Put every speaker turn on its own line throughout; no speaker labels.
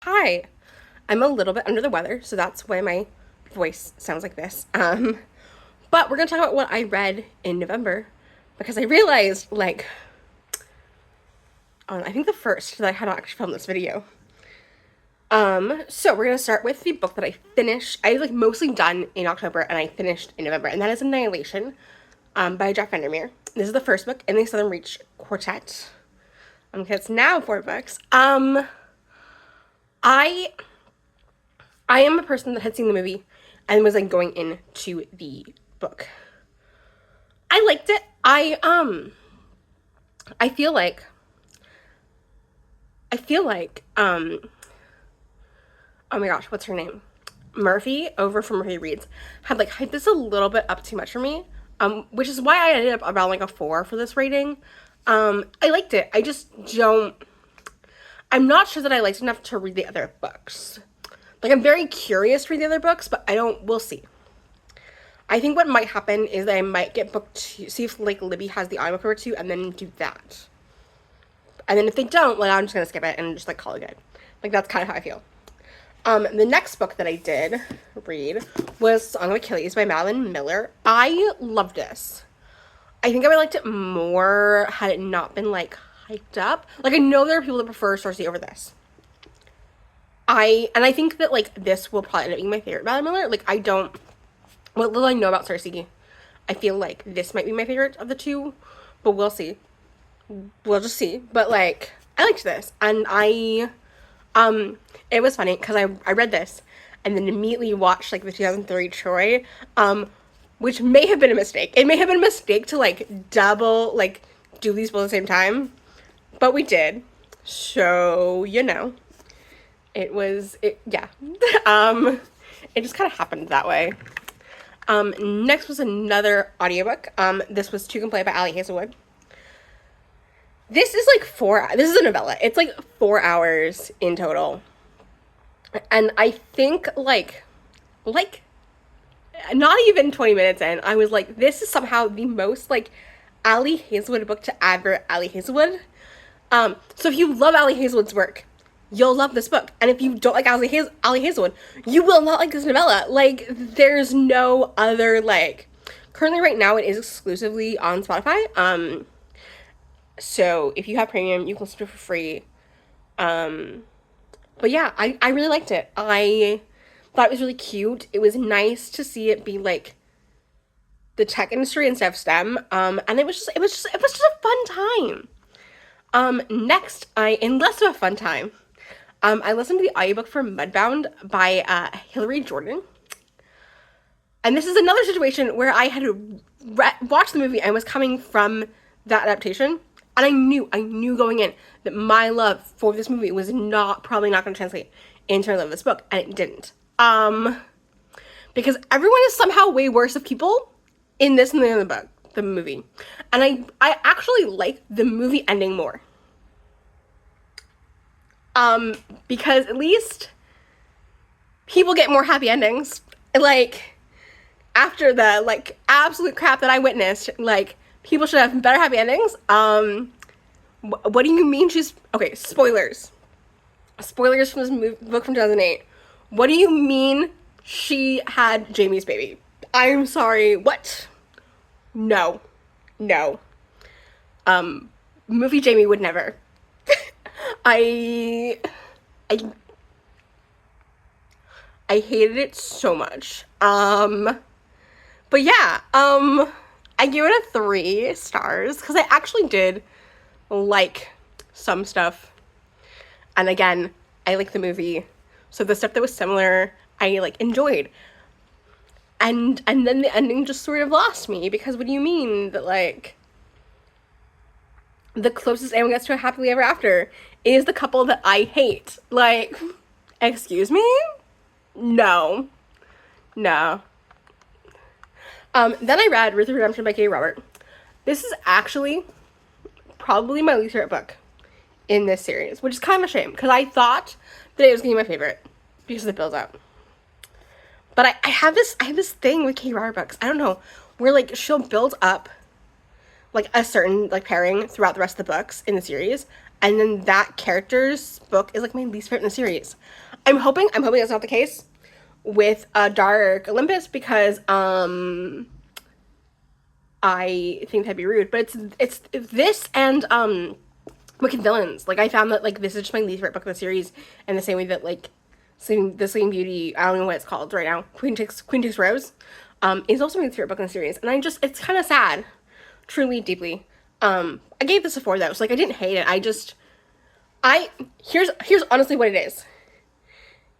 Hi, I'm a little bit under the weather, so that's why my voice sounds like this. But we're gonna talk about what I read in November because I realized, I think the first that I had to actually film this video. So we're gonna start with the book that I finished. I was mostly done in October and I finished in November, and that is Annihilation, by Jack Vandermeer. This is the first book in the Southern Reach Quartet. It's now 4 books. I I am a person that had seen the movie and was going into the book. I liked it. I feel like oh my gosh, what's her name? Murphy over from Murphy Reads had hyped this a little bit up too much for me. Which is why I ended up around a 4 for this rating. I liked it. I just don't I'm not sure that I liked enough to read the other books. I'm very curious to read the other books, but we'll see. I think what might happen is I might get book 2, see if Libby has the audiobook for 2, and then do that. And then if they don't, I'm just gonna skip it and just call it good. That's kind of how I feel. The next book that I did read was Song of Achilles by Madeline Miller. I loved this. I think I would have liked it more had it not been hyped up. I know there are people that prefer Cersei over this. I think that this will probably end up being my favorite Madeline Miller. What little I know about Cersei, I feel this might be my favorite of the two, but we'll see. We'll just see. But I liked this, and it was funny because I read this and then immediately watched the 2003 Troy, which may have been a mistake. It may have been a mistake to double do these both at the same time, but we did. So yeah. It just kind of happened that way. Next was another audiobook. This was Two Can Play by Ali Hazelwood. This is this is a novella. It's 4 hours in total. And I think not even 20 minutes in, I was this is somehow the most Ali Hazelwood book to advert Ali Hazelwood. So if you love Ali Hazelwood's work, you'll love this book. And if you don't like Ali Hazelwood, you will not like this novella. There's no other, currently right now it is exclusively on Spotify. So if you have premium, you can listen to it for free. But yeah, I really liked it. I thought it was really cute. It was nice to see it be the tech industry instead of STEM. And it was just a fun time. Next, in less of a fun time, I listened to the audiobook for Mudbound by Hilary Jordan. And this is another situation where I had watched the movie and was coming from that adaptation. And I knew going in that my love for this movie was probably not going to translate into my love of this book. And it didn't. Because everyone is somehow way worse of people in this than in the movie. And I actually like the movie ending more. Because at least people get more happy endings. After the, absolute crap that I witnessed, people should have better happy endings. What do you mean okay, spoilers. Spoilers from this book from 2008. What do you mean she had Jamie's baby? I'm sorry, what? No. Movie Jamie would never. I hated it so much. But yeah, I give it a 3 stars because I actually did like some stuff. And again, I like the movie. So the stuff that was similar, I enjoyed. And then the ending just sort of lost me because what do you mean that the closest anyone gets to a happily ever after is the couple that I hate? Excuse me? No. Then I read Ruth of Redemption by Katie Robert. This is actually probably my least favorite book in this series, which is kind of a shame because I thought that it was going to be my favorite because of the build-up. But I have this thing with Katie Robert books. I don't know, where she'll build up a certain pairing throughout the rest of the books in the series, and then that character's book is like my least favorite in the series. I'm hoping that's not the case with Dark Olympus, because I think that'd be rude, but it's this and Wicked Villains. Like, I found that, like, this is just my least favorite book of the series, in the same way that, like, the Sleeping Beauty, I don't know what it's called right now, Queen Takes Rose, is also my least favorite book in the series, and it's kind of sad, truly, deeply. I gave this a 4, though, so, like, I didn't hate it. Here's honestly what it is.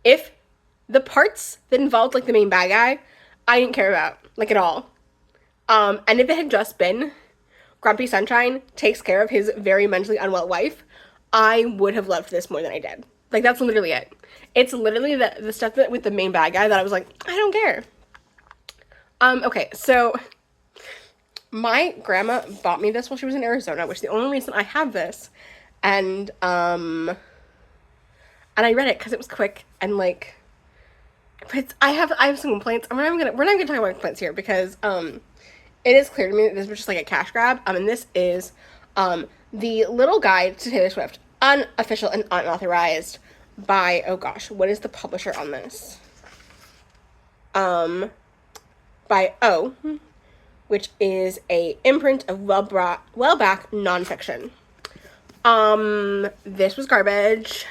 If the parts that involved, like, the main bad guy, I didn't care about, like, at all. And if it had just been Grumpy Sunshine takes care of his very mentally unwell wife, I would have loved this more than I did. Like, that's literally it. It's literally the stuff that with the main bad guy that I was like, I don't care. Okay, so my grandma bought me this while she was in Arizona, which is the only reason I have this. And I read it because it was quick and, like, but I have some complaints. We're not even gonna talk about complaints here, because it is clear to me that this was just like a cash grab. And this is the Little Guide to Taylor Swift, unofficial and unauthorized, by, oh gosh, what is the publisher on this? By O, which is a imprint of well-back nonfiction. This was garbage.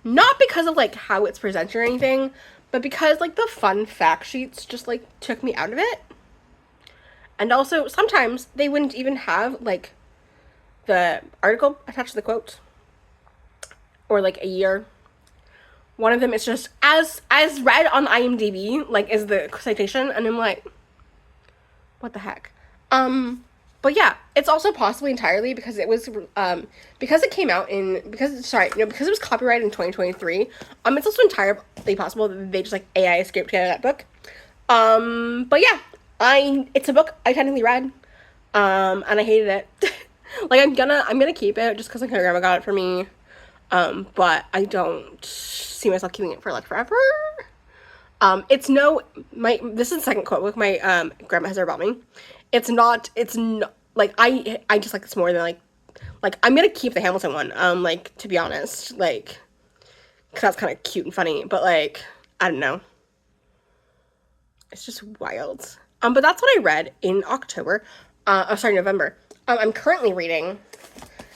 Not because of, like, how it's presented or anything, but because, like, the fun fact sheets just, like, took me out of it. And also, sometimes they wouldn't even have, like, the article attached to the quote, or, like, a year. One of them is just, as read on IMDb, like, is the citation, and I'm like, what the heck? But yeah, it's also possibly entirely because it was, because it came out because it was copyrighted in 2023, it's also entirely possible that they just, like, AI scraped together that book. But yeah, it's a book I technically read, and I hated it. Like, I'm gonna keep it just because, like, my grandma got it for me, but I don't see myself keeping it for, like, forever. This is the second quote book my grandma has ever bought me. It's not, like, I just like this more than, like, I'm gonna keep the Hamilton one, like, to be honest, like, because that's kind of cute and funny, but, like, I don't know. It's just wild. But that's what I read in November. I'm currently reading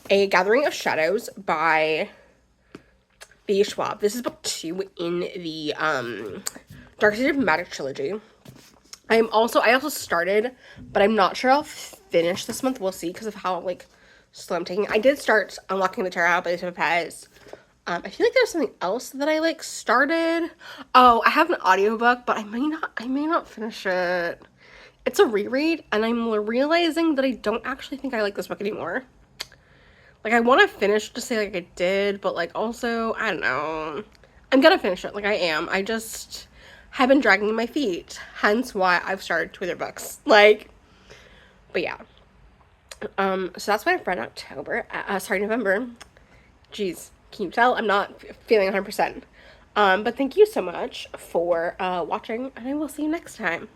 A Gathering of Shadows by B. Schwab. This is book 2 in the, Dark Side of Magic trilogy. I also started, but I'm not sure I'll finish this month. We'll see, because of how, like, slow I'm taking. I did start Unlocking the Tarot by Lisa Pez. I feel like there's something else that I, like, started. Oh, I have an audiobook, but I may not finish it. It's a reread, and I'm realizing that I don't actually think I like this book anymore. Like, I want to finish to say, like, I did, but, like, also, I don't know. I'm gonna finish it, like, I am. I just have been dragging my feet, hence why I've started Twitter books. Like, but yeah. So that's what I've read in November. Jeez, can you tell? I'm not feeling 100%. But thank you so much for watching, and I will see you next time.